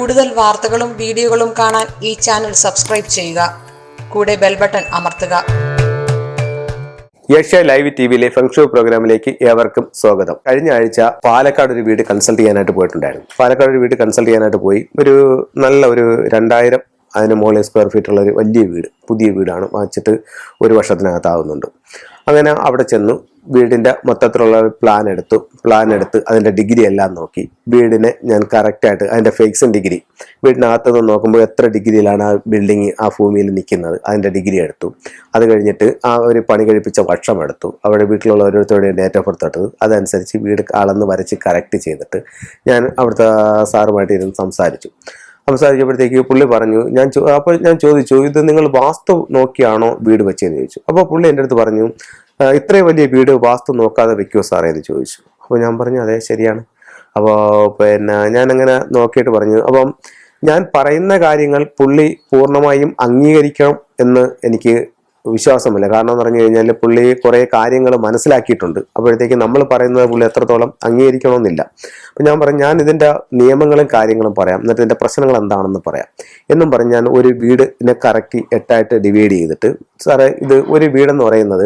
കൂടുതൽ വാർത്തകളും വീഡിയോകളും കാണാൻ ഈ ചാനൽ സബ്സ്ക്രൈബ് ചെയ്യുക. കൂടെ ബെൽ ബട്ടൺ അമർത്തുക. ഏഷ്യ ലൈവ് ടിവിയിലെ ഫെങ്ഷു പ്രോഗ്രാമിലേക്ക് ഏവർക്കും സ്വാഗതം. കഴിഞ്ഞ ആഴ്ച പാലക്കാട് ഒരു വീട് കൺസൾട്ട് ചെയ്യാനായിട്ട് പോയിട്ടുണ്ടായിരുന്നു. പാലക്കാട് ഒരു വീട് കൺസൾട്ട് ചെയ്യാനായിട്ട് പോയി. ഒരു 2000 അതിന് മുകളിൽ സ്ക്വയർ ഫീറ്റ് ഉള്ള ഒരു വലിയ വീട്, പുതിയ വീടാണ്, വാങ്ങിച്ചിട്ട് ഒരു വർഷത്തിനകത്താവുന്നുണ്ട്. അങ്ങനെ അവിടെ ചെന്നു വീടിൻ്റെ മൊത്തത്തിലുള്ള പ്ലാൻ എടുത്ത് അതിൻ്റെ ഡിഗ്രി എല്ലാം നോക്കി. വീടിനെ ഞാൻ കറക്റ്റായിട്ട് അതിൻ്റെ ഫിക്സിങ് ഡിഗ്രി, വീടിനകത്ത് നിന്ന് നോക്കുമ്പോൾ എത്ര ഡിഗ്രിയിലാണ് ആ ബിൽഡിങ് ആ ഭൂമിയിൽ നിൽക്കുന്നത്, അതിൻ്റെ ഡിഗ്രി എടുത്തു. അത് കഴിഞ്ഞിട്ട് ആ ഒരു പണി കഴിപ്പിച്ച വർഷം എടുത്തു. അവിടെ വീട്ടിലുള്ള ഓരോരുത്തരുടെയും ഡേറ്റ് ഓഫ് ബർത്ത് എടുത്തു. അതനുസരിച്ച് വീട് അളന്ന് വരച്ച് കറക്റ്റ് ചെയ്തിട്ട് ഞാൻ അവിടുത്തെ സാറുമായിട്ട് ഇരുന്ന് സംസാരിച്ചപ്പോഴത്തേക്ക് പുള്ളി പറഞ്ഞു, ഞാൻ ചോദിച്ചു, ഇത് നിങ്ങൾ വാസ്തു നോക്കിയാണോ വീട് വെച്ചതെന്ന് ചോദിച്ചു. അപ്പോൾ പുള്ളി എൻ്റെ അടുത്ത് പറഞ്ഞു, ഇത്രയും വലിയ വീട് വാസ്തു നോക്കാതെ വെക്കുമോ സാറേ എന്ന് ചോദിച്ചു. അപ്പോൾ ഞാൻ പറഞ്ഞു, അതെ ശരിയാണ്. അപ്പോൾ ഞാനങ്ങനെ നോക്കിയിട്ട് പറഞ്ഞു, അപ്പം ഞാൻ പറയുന്ന കാര്യങ്ങൾ പുള്ളി പൂർണ്ണമായും അംഗീകരിക്കണം എന്ന് എനിക്ക് വിശ്വാസമില്ല. കാരണം എന്ന് പറഞ്ഞു കഴിഞ്ഞാൽ പുള്ളി കുറേ കാര്യങ്ങൾ മനസ്സിലാക്കിയിട്ടുണ്ട്. അപ്പോഴത്തേക്ക് നമ്മൾ പറയുന്നത് പുള്ളി എത്രത്തോളം അംഗീകരിക്കണമെന്നില്ല. അപ്പം ഞാൻ പറഞ്ഞു, ഞാൻ ഇതിൻ്റെ നിയമങ്ങളും കാര്യങ്ങളും പറയാം, എന്നിട്ട് ഇതിൻ്റെ പ്രശ്നങ്ങൾ എന്താണെന്ന് പറയാം എന്നും പറഞ്ഞ് ഞാൻ ഒരു വീടിനെ കറക്റ്റ് 8ആയിട്ട് ഡിവൈഡ് ചെയ്തിട്ട്, സാറേ ഇത് ഒരു വീടെന്ന് പറയുന്നത്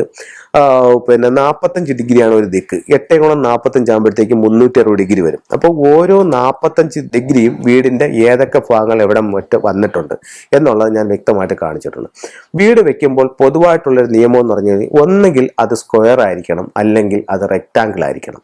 45 ഡിഗ്രിയാണ് ഒരു ദിക്ക്. 8 × 45 ആകുമ്പോഴത്തേക്ക് 360 ഡിഗ്രി വരും. അപ്പോൾ ഓരോ 45 ഡിഗ്രിയും വീടിൻ്റെ ഏതൊക്കെ ഭാഗങ്ങൾ എവിടെ വന്നിട്ടുണ്ട് എന്നുള്ളത് ഞാൻ വ്യക്തമായിട്ട് കാണിച്ചിട്ടുണ്ട്. വീട് വെക്കുമ്പോൾ പൊതുവായിട്ടുള്ളൊരു നിയമം എന്ന് പറഞ്ഞു കഴിഞ്ഞാൽ ഒന്നുകിൽ അത് സ്ക്വയർ ആയിരിക്കണം, അല്ലെങ്കിൽ അത് റെക്റ്റാങ്കിൾ ആയിരിക്കണം.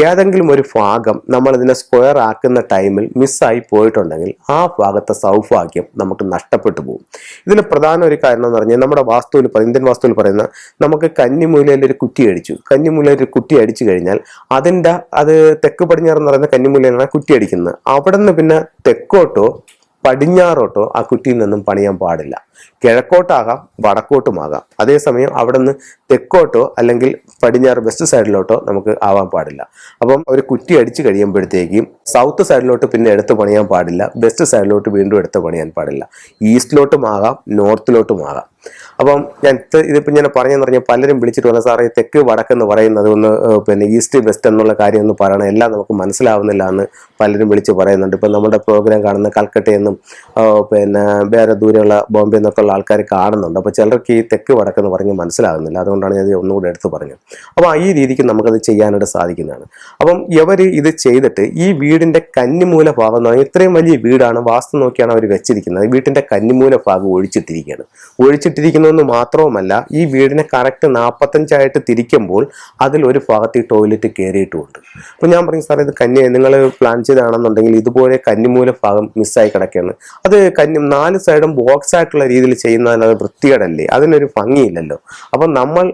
ഏതെങ്കിലും ഒരു ഭാഗം നമ്മൾ ഇതിനെ സ്ക്വയർ ആക്കുന്ന ടൈമിൽ മിസ്സായി പോയിട്ടുണ്ടെങ്കിൽ ആ ഭാഗത്തെ സൗഭാഗ്യം നമുക്ക് നഷ്ടപ്പെട്ടു പോകും. ഇതിന് പ്രധാന ഒരു കാരണം എന്ന് പറഞ്ഞാൽ നമ്മുടെ വാസ്തുവിൽ, ഇന്ത്യൻ വാസ്തുവിൽ പറയുന്ന, നമുക്ക് കന്നിമൂലയിൽ ഒരു കുറ്റി അടിച്ചു കഴിഞ്ഞാൽ അത് തെക്ക് പടിഞ്ഞാറെന്ന് പറയുന്ന കന്നിമൂലയിലാണ് കുറ്റി അടിക്കുന്നത്. അവിടെ നിന്ന് പിന്നെ തെക്കോട്ടോ പടിഞ്ഞാറോട്ടോ ആ കുറ്റിയിൽ നിന്നും പണിയാൻ പാടില്ല. കിഴക്കോട്ടാകാം, വടക്കോട്ടുമാകാം. അതേസമയം അവിടെ നിന്ന് തെക്കോട്ടോ അല്ലെങ്കിൽ പടിഞ്ഞാറ് വെസ്റ്റ് സൈഡിലോട്ടോ നമുക്ക് ആവാൻ പാടില്ല. അപ്പം ഒരു കുറ്റി അടിച്ചു കഴിയുമ്പോഴത്തേക്കും സൗത്ത് സൈഡിലോട്ട് പിന്നെ എടുത്ത് പണിയാൻ പാടില്ല, വെസ്റ്റ് സൈഡിലോട്ട് വീണ്ടും എടുത്ത് പണിയാൻ പാടില്ല. ഈസ്റ്റിലോട്ടും ആകാം, നോർത്തിലോട്ടും ആകാം. അപ്പം ഇതിപ്പോൾ ഞാൻ പറഞ്ഞെന്ന് പറഞ്ഞാൽ പലരും വിളിച്ചിട്ട് പറഞ്ഞു, സാറേ തെക്ക് വടക്കെന്ന് പറയുന്നത് ഒന്ന് ഈസ്റ്റ് വെസ്റ്റ് എന്നുള്ള കാര്യം ഒന്ന് പറയണം, എല്ലാം നമുക്ക് മനസ്സിലാവുന്നില്ല എന്ന് പലരും വിളിച്ച് പറയുന്നുണ്ട്. ഇപ്പം നമ്മുടെ പ്രോഗ്രാം കാണുന്ന കൽക്കട്ടയിൽ നിന്നും വേറെ ദൂരെയുള്ള ബോംബെ നിന്നൊക്കെ ഉള്ള ആൾക്കാർ കാണുന്നുണ്ട്. അപ്പോൾ ചിലർക്ക് ഈ തെക്ക് വടക്കെന്ന് പറഞ്ഞ് മനസ്സിലാകുന്നില്ല. അതുകൊണ്ടാണ് ഞാൻ ഒന്നുകൂടെ എടുത്ത് പറഞ്ഞത്. അപ്പോൾ ഈ രീതിക്ക് നമുക്കത് ചെയ്യാനായിട്ട് സാധിക്കുന്നതാണ്. അപ്പം ഇവർ ഇത് ചെയ്തിട്ട് ഈ വീടിൻ്റെ കന്നിമൂല ഭാഗം എന്ന് പറഞ്ഞാൽ ഇത്രയും വലിയ വീടാണ്, വാസ്തു നോക്കിയാണ് അവർ വെച്ചിരിക്കുന്നത്. വീട്ടിൻ്റെ കന്നിമൂല ഭാഗം ഒഴിച്ചിട്ടിരിക്കുന്നതെന്ന് മാത്രവുമല്ല, ഈ വീടിനെ കറക്റ്റ് 45 തിരിക്കുമ്പോൾ അതിൽ ഒരു ഭാഗത്ത് ഈ ടോയ്ലറ്റ് കയറിയിട്ടുമുണ്ട്. അപ്പോൾ ഞാൻ പറഞ്ഞു, സാറേ ഇത് നിങ്ങൾ പ്ലാൻ ചെയ്താണെന്നുണ്ടെങ്കിൽ ഇതുപോലെ കന്നിമൂല ഭാഗം മിസ്സായി കിടക്കുകയാണ്. അത് 4 സൈഡും ബോക്സ് ആയിട്ടുള്ള രീതിയിൽ ചെയ്യുന്നതിൽ അത് വൃത്തികേടല്ലേ, അതിനൊരു ഭംഗിയില്ലല്ലോ. അപ്പം നമ്മൾ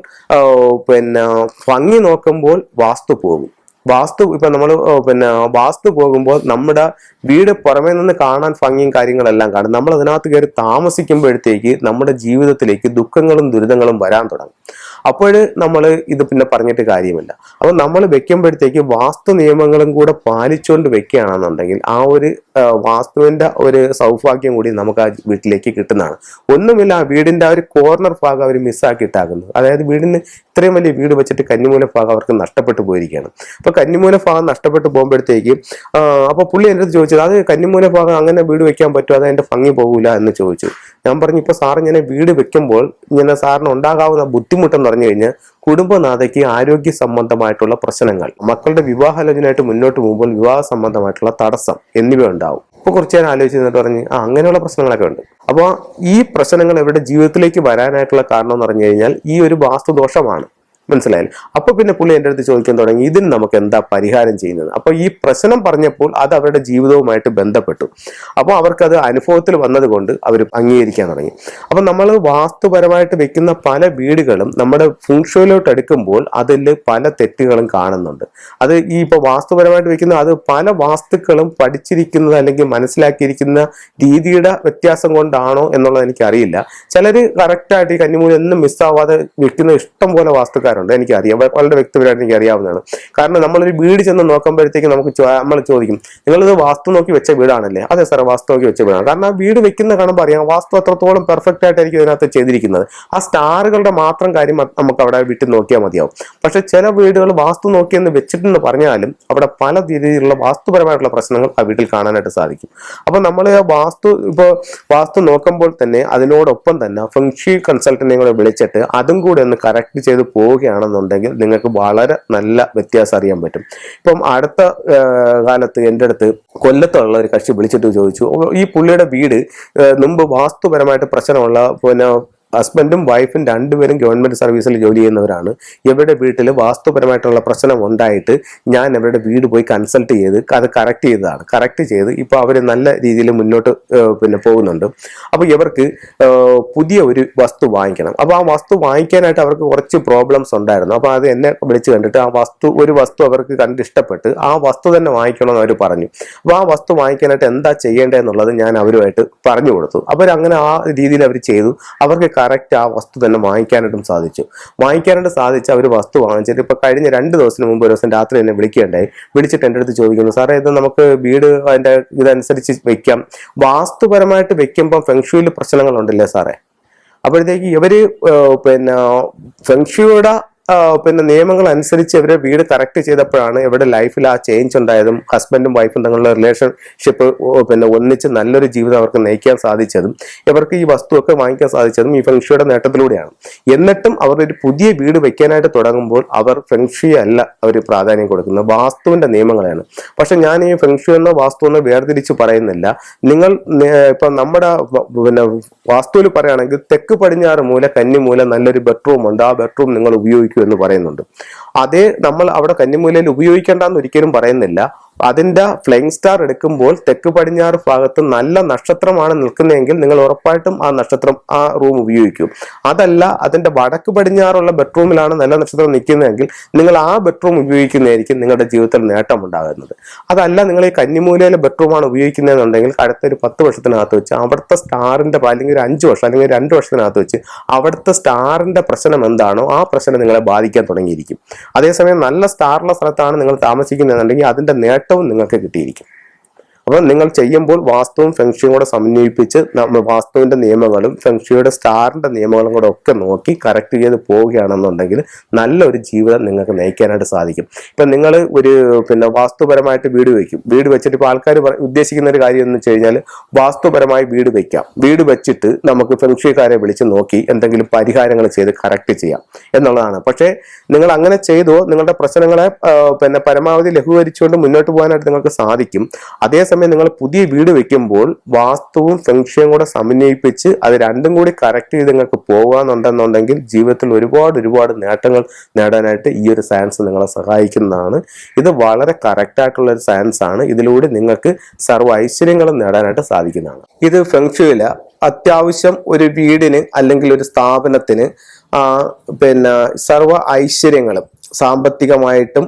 ഭംഗി നോക്കുമ്പോൾ വാസ്തു പോകും. വാസ്തു പോകുമ്പോൾ നമ്മുടെ വീട് പുറമേ നിന്ന് കാണാൻ ഭംഗിയും കാര്യങ്ങളെല്ലാം കാണും. നമ്മൾ അതിനകത്ത് കയറി താമസിക്കുമ്പോഴത്തേക്ക് നമ്മുടെ ജീവിതത്തിലേക്ക് ദുഃഖങ്ങളും ദുരിതങ്ങളും വരാൻ തുടങ്ങും. അപ്പോൾ നമ്മൾ ഇത് പിന്നെ പറഞ്ഞിട്ട് കാര്യമില്ല. അപ്പോൾ നമ്മൾ വെക്കുമ്പോഴത്തേക്ക് വാസ്തു നിയമങ്ങളും കൂടെ പാലിച്ചുകൊണ്ട് വെക്കുകയാണെന്നുണ്ടെങ്കിൽ ആ ഒരു വാസ്തുവിൻ്റെ ഒരു സൗഭാഗ്യം കൂടി നമുക്ക് ആ വീട്ടിലേക്ക് കിട്ടുന്നതാണ്. ഒന്നുമില്ല, ആ വീടിൻ്റെ ആ ഒരു കോർണർ ഭാഗം അവർ മിസ്സാക്കിയിട്ടാകുന്നു. അതായത് വീടിന് ഇത്രയും വലിയ വീട് വെച്ചിട്ട് കന്നിമൂല ഭാഗം അവർക്ക് നഷ്ടപ്പെട്ടു പോയിരിക്കുകയാണ്. അപ്പോൾ കന്നിമൂല ഭാഗം നഷ്ടപ്പെട്ടു പോകുമ്പോഴത്തേക്ക് അപ്പോൾ പുള്ളി എൻ്റെ അടുത്ത് ചോദിച്ചത്, അത് കന്നിമൂല ഭാഗം അങ്ങനെ വീട് വെക്കാൻ പറ്റുമോ, അത് എൻ്റെ ഭംഗി പോകൂല എന്ന് ചോദിച്ചു. ഞാൻ പറഞ്ഞു, ഇപ്പോൾ സാറ് ഇങ്ങനെ വീട് വെക്കുമ്പോൾ ഇങ്ങനെ സാറിന് ഉണ്ടാകാവുന്ന ബുദ്ധിമുട്ടെന്ന് പറഞ്ഞു കഴിഞ്ഞാൽ കുടുംബനാഥയ്ക്ക് ആരോഗ്യ സംബന്ധമായിട്ടുള്ള പ്രശ്നങ്ങൾ, മക്കളുടെ വിവാഹാലോചനയായിട്ട് മുന്നോട്ട് പോകുമ്പോൾ വിവാഹ സംബന്ധമായിട്ടുള്ള തടസ്സം എന്നിവ ഉണ്ടാവും. ഇപ്പോൾ കുറച്ച് നേരം ആലോചിച്ച് നിന്നിട്ട് പറഞ്ഞ് അങ്ങനെയുള്ള പ്രശ്നങ്ങളൊക്കെ ഉണ്ട്. അപ്പോൾ ഈ പ്രശ്നങ്ങൾ അവരുടെ ജീവിതത്തിലേക്ക് വരാനായിട്ടുള്ള കാരണം എന്ന് പറഞ്ഞു കഴിഞ്ഞാൽ ഈ ഒരു വാസ്തുദോഷമാണ്. മനസ്സിലായാലും. അപ്പോൾ പിന്നെ പുള്ളി എൻ്റെ അടുത്ത് ചോദിക്കാൻ തുടങ്ങി, ഇതിന് നമുക്ക് എന്താ പരിഹാരം ചെയ്യുന്നത്. അപ്പോൾ ഈ പ്രശ്നം പറഞ്ഞപ്പോൾ അത് അവരുടെ ജീവിതവുമായിട്ട് ബന്ധപ്പെട്ടു. അപ്പോൾ അവർക്കത് അനുഭവത്തിൽ വന്നതുകൊണ്ട് അവർ അംഗീകരിക്കാൻ തുടങ്ങി. അപ്പം നമ്മൾ വാസ്തുപരമായിട്ട് വെക്കുന്ന പല വീടുകളും നമ്മുടെ ഫുങ്ഷയിലോട്ട് എടുക്കുമ്പോൾ അതിൽ പല തെറ്റുകളും കാണുന്നുണ്ട്. അത് ഈ ഇപ്പോൾ വാസ്തുപരമായിട്ട് വെക്കുന്ന അത് പല വാസ്തുക്കളും പഠിച്ചിരിക്കുന്നത് അല്ലെങ്കിൽ മനസ്സിലാക്കിയിരിക്കുന്ന രീതിയുടെ വ്യത്യാസം കൊണ്ടാണോ എന്നുള്ളത് എനിക്കറിയില്ല. ചിലർ കറക്റ്റായിട്ട് ഈ കന്നിമൂല ഒന്നും മിസ്സാവാതെ വെക്കുന്ന ഇഷ്ടം പോലെ വാസ്തുക്കാർ ആൾക്കാരുണ്ട്, എനിക്കറിയാം, വളരെ വ്യക്തിപരമായിട്ട് എനിക്ക് അറിയാവുന്നതാണ്. കാരണം നമ്മളൊരു വീട് ചെന്ന് നോക്കുമ്പോഴത്തേക്ക് നമ്മൾ ചോദിക്കും, നിങ്ങളിത് വാസ്തു നോക്കി വെച്ച വീടാണല്ലേ? അതെ സാർ, വാസ്തു നോക്കി വെച്ച വീടാണ്. കാരണം ആ വീട് വെക്കുന്ന കാണുമ്പോൾ അറിയാം വാസ്തു അത്രത്തോളം പെർഫെക്റ്റ് ആയിട്ടായിരിക്കും ഇതിനകത്ത് ചെയ്തിരിക്കുന്നത്. ആ സ്റ്റാറുകളുടെ മാത്രം കാര്യം നമുക്ക് അവിടെ വീട്ടിൽ നോക്കിയാൽ മതിയാവും. പക്ഷെ ചില വീടുകൾ വാസ്തു നോക്കിയെന്ന് വെച്ചിട്ടെന്ന് പറഞ്ഞാലും അവിടെ പല രീതിയിലുള്ള വാസ്തുപരമായിട്ടുള്ള പ്രശ്നങ്ങൾ ആ വീട്ടിൽ കാണാനായിട്ട് സാധിക്കും. അപ്പൊ നമ്മൾ വാസ്തു നോക്കുമ്പോൾ തന്നെ അതിനോടൊപ്പം തന്നെ ഫെങ്ഷി കൺസൾട്ടന്റിനെ കൂടെ വിളിച്ചിട്ട് അതും കൂടെ ഒന്ന് കറക്റ്റ് ചെയ്ത് പോവുകയാണെന്നുണ്ടെങ്കിൽ നിങ്ങൾക്ക് വളരെ നല്ല വ്യത്യാസം അറിയാൻ പറ്റും. ഇപ്പം അടുത്ത കാലത്ത് എൻ്റെ അടുത്ത് കൊല്ലത്തുള്ള ഒരു കക്ഷി വിളിച്ചിട്ട് ചോദിച്ചു, ഈ പുള്ളിയുടെ വീട് മുമ്പ് വാസ്തുപരമായിട്ട് പ്രശ്നമുള്ള ഹസ്ബൻഡും വൈഫും രണ്ടുപേരും ഗവൺമെന്റ് സർവീസിൽ ജോലി ചെയ്യുന്നവരാണ്. ഇവരുടെ വീട്ടിൽ വാസ്തുപരമായിട്ടുള്ള പ്രശ്നം ഉണ്ടായിട്ട് ഞാൻ ഇവരുടെ വീട് പോയി കൺസൾട്ട് ചെയ്ത് അത് കറക്റ്റ് ചെയ്ത് ഇപ്പൊ അവർ നല്ല രീതിയിൽ മുന്നോട്ട് പോകുന്നുണ്ട്. അപ്പൊ ഇവർക്ക് പുതിയ ഒരു വസ്തു വാങ്ങിക്കണം. അപ്പൊ ആ വസ്തു വാങ്ങിക്കാനായിട്ട് അവർക്ക് കുറച്ച് പ്രോബ്ലംസ് ഉണ്ടായിരുന്നു. അപ്പൊ അത് എന്നെ വിളിച്ച് കണ്ടിട്ട് ഒരു വസ്തു അവർക്ക് കണ്ട് ഇഷ്ടപ്പെട്ട് ആ വസ്തു തന്നെ വാങ്ങിക്കണമെന്ന് അവർ പറഞ്ഞു. അപ്പൊ ആ വസ്തു വാങ്ങിക്കാനായിട്ട് എന്താ ചെയ്യേണ്ടതെന്നുള്ളത് ഞാൻ അവരുമായിട്ട് പറഞ്ഞു കൊടുത്തു. അങ്ങനെ ആ രീതിയിൽ അവർ ചെയ്തു. അവർക്ക് കറക്റ്റ് ആ വസ്തു തന്നെ വാങ്ങിക്കാനായിട്ട് സാധിച്ച് അവർ വസ്തു വാങ്ങിച്ചിട്ട് ഇപ്പൊ കഴിഞ്ഞ 2 ദിവസത്തിന് മുമ്പ് ഒരു ദിവസം രാത്രി എന്നെ വിളിച്ചിട്ട് എൻ്റെ അടുത്ത് ചോദിക്കുന്നു, സാറേ ഇത് നമുക്ക് വീട് അതിന്റെ ഇതനുസരിച്ച് വെക്കാം, വാസ്തുപരമായിട്ട് വെക്കുമ്പോൾ ഫെങ്ഷുയിൽ പ്രശ്നങ്ങളുണ്ടല്ലേ സാറേ? അപ്പോഴത്തേക്ക് ഇവര് ഫെങ്ഷുയുടെ നിയമങ്ങൾ അനുസരിച്ച് ഇവരെ വീട് കറക്റ്റ് ചെയ്തപ്പോഴാണ് ഇവരുടെ ലൈഫിൽ ആ ചേഞ്ച് ഉണ്ടായതും ഹസ്ബൻഡും വൈഫും തമ്മിലുള്ള റിലേഷൻഷിപ്പ് ഒന്നിച്ച് നല്ലൊരു ജീവിതം അവർക്ക് നയിക്കാൻ സാധിച്ചതും ഇവർക്ക് ഈ വസ്തുവൊക്കെ വാങ്ങിക്കാൻ സാധിച്ചതും ഈ ഫെങ്ഷിയുടെ നേട്ടത്തിലൂടെയാണ്. എന്നിട്ടും അവർ ഒരു പുതിയ വീട് വെക്കാനായിട്ട് തുടങ്ങുമ്പോൾ അവർ ഫെങ്ഷി അല്ല അവർ പ്രാധാന്യം കൊടുക്കുന്നത്, വാസ്തുവിന്റെ നിയമങ്ങളാണ്. പക്ഷെ ഞാൻ ഈ ഫെങ്ഷി എന്ന വാസ്തു എന്ന് വേർതിരിച്ച് പറയുന്നില്ല. നിങ്ങൾ ഇപ്പൊ നമ്മുടെ വാസ്തുവിൽ പറയുകയാണെങ്കിൽ തെക്ക് പടിഞ്ഞാറ് മൂല കന്നിമൂല നല്ലൊരു ബെഡ്റൂം ഉണ്ട്, ആ ബെഡ്റൂം നിങ്ങൾ ഉപയോഗിക്കും എന്ന് പറയുന്നുണ്ട്. അതേ നമ്മൾ അവിടെ കന്നിമൂലയിൽ ഉപയോഗിക്കേണ്ടെന്ന് ഒരിക്കലും പറയുന്നില്ല. അതിന്റെ ഫ്ലൈങ് സ്റ്റാർ എടുക്കുമ്പോൾ തെക്ക് പടിഞ്ഞാറ് ഭാഗത്ത് നല്ല നക്ഷത്രമാണ് നിൽക്കുന്നതെങ്കിൽ നിങ്ങൾ ഉറപ്പായിട്ടും ആ നക്ഷത്രം ആ റൂം ഉപയോഗിക്കും. അതല്ല അതിന്റെ വടക്ക് പടിഞ്ഞാറുള്ള ബെഡ്റൂമിലാണ് നല്ല നക്ഷത്രം നിൽക്കുന്നതെങ്കിൽ നിങ്ങൾ ആ ബെഡ്റൂം ഉപയോഗിക്കുന്നതായിരിക്കും നിങ്ങളുടെ ജീവിതത്തിൽ നേട്ടം ഉണ്ടാകുന്നത്. അതല്ല നിങ്ങൾ ഈ കന്നിമൂലയിലെ ബെഡ്റൂമാണ് ഉപയോഗിക്കുന്നതെന്നുണ്ടെങ്കിൽ അടുത്തൊരു 10 വർഷത്തിനകത്ത് വെച്ച് അവിടുത്തെ സ്റ്റാറിന്റെ അല്ലെങ്കിൽ ഒരു 5 വർഷം അല്ലെങ്കിൽ 2 വർഷത്തിനകത്ത് വെച്ച് അവിടുത്തെ സ്റ്റാറിന്റെ പ്രശ്നം എന്താണോ ആ പ്രശ്നം നിങ്ങളെ ബാധിക്കാൻ തുടങ്ങിയിരിക്കും. അതേസമയം നല്ല സ്റ്റാറുള്ള സ്ഥലത്താണ് നിങ്ങൾ താമസിക്കുന്നതെന്നുണ്ടെങ്കിൽ അതിന്റെ നേട്ടവും നിങ്ങൾക്ക് കിട്ടിയിരിക്കും. അപ്പോൾ നിങ്ങൾ ചെയ്യുമ്പോൾ വാസ്തുവും ഫെങ്ഷിയും കൂടെ സമന്വയിപ്പിച്ച് വാസ്തുവിന്റെ നിയമങ്ങളും ഫെങ്ഷിയുടെ സ്റ്റാറിന്റെ നിയമങ്ങളും കൂടെ ഒക്കെ നോക്കി കറക്റ്റ് ചെയ്ത് പോവുകയാണെന്നുണ്ടെങ്കിൽ നല്ലൊരു ജീവിതം നിങ്ങൾക്ക് നയിക്കാനായിട്ട് സാധിക്കും. ഇപ്പൊ നിങ്ങൾ ഒരു വാസ്തുപരമായിട്ട് വീട് വെച്ചിട്ട് ഇപ്പൊ ആൾക്കാർ ഉദ്ദേശിക്കുന്ന ഒരു കാര്യം എന്ന് വെച്ച് കഴിഞ്ഞാൽ വാസ്തുപരമായി വീട് വെക്കാം, വീട് വെച്ചിട്ട് നമുക്ക് ഫെങ്ഷിക്കാരെ വിളിച്ച് നോക്കി എന്തെങ്കിലും പരിഹാരങ്ങൾ ചെയ്ത് കറക്റ്റ് ചെയ്യാം എന്നുള്ളതാണ്. പക്ഷേ നിങ്ങൾ അങ്ങനെ ചെയ്തോ നിങ്ങളുടെ പ്രശ്നങ്ങളെ പരമാവധി ലഘൂകരിച്ചുകൊണ്ട് മുന്നോട്ട് പോകാനായിട്ട് നിങ്ങൾക്ക് സാധിക്കും. അതേസമയം നിങ്ങൾ പുതിയ വീട് വെക്കുമ്പോൾ വാസ്തുവും ഫെങ്ഷിയും കൂടെ സമന്വയിപ്പിച്ച് അത് രണ്ടും കൂടി കറക്റ്റ് ചെയ്ത് നിങ്ങൾക്ക് പോകാന്നുണ്ടെന്നുണ്ടെങ്കിൽ ജീവിതത്തിൽ ഒരുപാട് നേട്ടങ്ങൾ നേടാനായിട്ട് ഈ ഒരു സയൻസ് നിങ്ങളെ സഹായിക്കുന്നതാണ്. ഇത് വളരെ കറക്റ്റ് ആയിട്ടുള്ള ഒരു സയൻസ് ആണ്. ഇതിലൂടെ നിങ്ങൾക്ക് സർവ്വ ഐശ്വര്യങ്ങളും നേടാനായിട്ട് സാധിക്കുന്നതാണ്. ഇത് ഫെങ്ഷിയില അത്യാവശ്യം ഒരു വീടിന് അല്ലെങ്കിൽ ഒരു സ്ഥാപനത്തിന് സർവ്വ ഐശ്വര്യങ്ങളും സാമ്പത്തികമായിട്ടും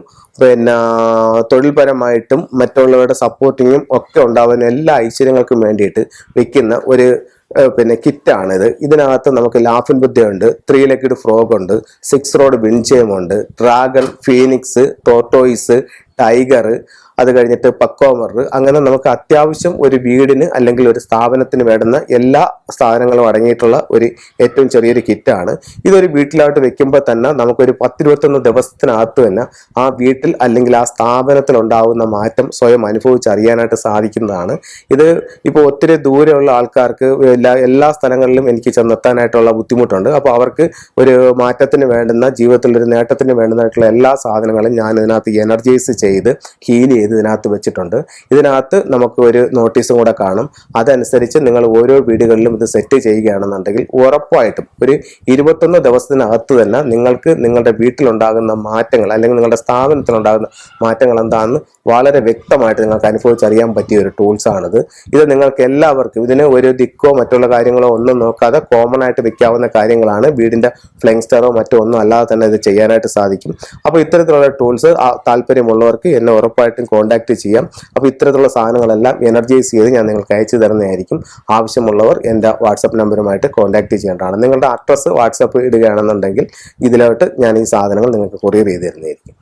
തൊഴിൽപരമായിട്ടും മറ്റുള്ളവരുടെ സപ്പോർട്ടിങ്ങും ഒക്കെ ഉണ്ടാവുന്ന എല്ലാ ഐശ്വര്യങ്ങൾക്കും വേണ്ടിയിട്ട് വെക്കുന്ന ഒരു കിറ്റാണിത്. ഇതിനകത്ത് നമുക്ക് ലാഫിൻ ബുദ്ധയുണ്ട്, 3 ലെഗ്ഡ് ഫ്രോഗ് ഉണ്ട്, 6 റോഡ് വിൻചയം ഉണ്ട്, ഡ്രാഗൺ, ഫീനിക്സ്, ടോർട്ടോയിസ്, ടൈഗർ, അത് കഴിഞ്ഞിട്ട് പക്കോമർ, അങ്ങനെ നമുക്ക് അത്യാവശ്യം ഒരു വീടിന് അല്ലെങ്കിൽ ഒരു സ്ഥാപനത്തിന് വേണ്ടുന്ന എല്ലാ സാധനങ്ങളും അടങ്ങിയിട്ടുള്ള ഒരു ഏറ്റവും ചെറിയൊരു കിറ്റാണ്. ഇതൊരു വീട്ടിലോട്ട് വെക്കുമ്പോൾ തന്നെ നമുക്കൊരു 10-21 ദിവസത്തിനകത്ത് തന്നെ ആ വീട്ടിൽ അല്ലെങ്കിൽ ആ സ്ഥാപനത്തിൽ ഉണ്ടാവുന്ന മാറ്റം സ്വയം അനുഭവിച്ചറിയാനായിട്ട് സാധിക്കുന്നതാണ്. ഇത് ഇപ്പോൾ ഒത്തിരി ദൂരെയുള്ള ആൾക്കാർക്ക് എല്ലാ സ്ഥലങ്ങളിലും എനിക്ക് ചെന്നെത്താനായിട്ടുള്ള ബുദ്ധിമുട്ടുണ്ട്. അപ്പോൾ അവർക്ക് ഒരു മാറ്റത്തിന് വേണ്ടുന്ന ജീവിതത്തിൽ ഒരു നേട്ടത്തിന് വേണ്ടുന്നതായിട്ടുള്ള എല്ലാ സാധനങ്ങളും ഞാൻ ഇതിനകത്ത് എനർജൈസ് ചെയ്ത് ഹീൽ ചെയ്ത് ഇതിനകത്ത് വെച്ചിട്ടുണ്ട്. ഇതിനകത്ത് നമുക്ക് ഒരു നോട്ടീസും കൂടെ കാണും. അതനുസരിച്ച് നിങ്ങൾ ഓരോ വീടുകളിലും ഇത് സെറ്റ് ചെയ്യുകയാണെന്നുണ്ടെങ്കിൽ ഉറപ്പായിട്ടും ഒരു 21 ദിവസത്തിനകത്ത് തന്നെ നിങ്ങൾക്ക് നിങ്ങളുടെ വീട്ടിലുണ്ടാകുന്ന മാറ്റങ്ങൾ അല്ലെങ്കിൽ നിങ്ങളുടെ സ്ഥാപനത്തിലുണ്ടാകുന്ന മാറ്റങ്ങൾ എന്താണെന്ന് വളരെ വ്യക്തമായിട്ട് നിങ്ങൾക്ക് അനുഭവിച്ചറിയാൻ പറ്റിയ ഒരു ടൂൾസ് ആണിത്. ഇത് നിങ്ങൾക്ക് എല്ലാവർക്കും ഇതിന് ഒരു ദിക്കോ മറ്റുള്ള കാര്യങ്ങളോ ഒന്നും നോക്കാതെ കോമൺ ആയിട്ട് വെക്കാവുന്ന കാര്യങ്ങളാണ്. വീടിന്റെ ഫ്ലൈങ് സ്റ്റാറോ മറ്റോ ഒന്നും അല്ലാതെ തന്നെ ഇത് ചെയ്യാനായിട്ട് സാധിക്കും. അപ്പോൾ ഇത്തരത്തിലുള്ള ടൂൾസ് താല്പര്യമുള്ളവർ ആവശ്യമുള്ളവർക്ക് എന്നെ ഉറപ്പായിട്ടും കോൺടാക്ട് ചെയ്യാം. അപ്പോൾ ഇത്തരത്തിലുള്ള സാധനങ്ങളെല്ലാം എനർജൈസ് ചെയ്ത് ഞാൻ നിങ്ങൾക്ക് അയച്ചു തരുന്നതായിരിക്കും. ആവശ്യമുള്ളവർ എൻ്റെ വാട്സപ്പ് നമ്പറുമായിട്ട് കോൺടാക്ട് ചെയ്യേണ്ടതാണ്. നിങ്ങളുടെ അഡ്രസ്സ് വാട്സപ്പ് ഇടുകയാണെന്നുണ്ടെങ്കിൽ ഇതിലോട്ട് ഞാൻ ഈ സാധനങ്ങൾ നിങ്ങൾക്ക് കൊറിയർ ചെയ്ത് തരുന്നതായിരിക്കും.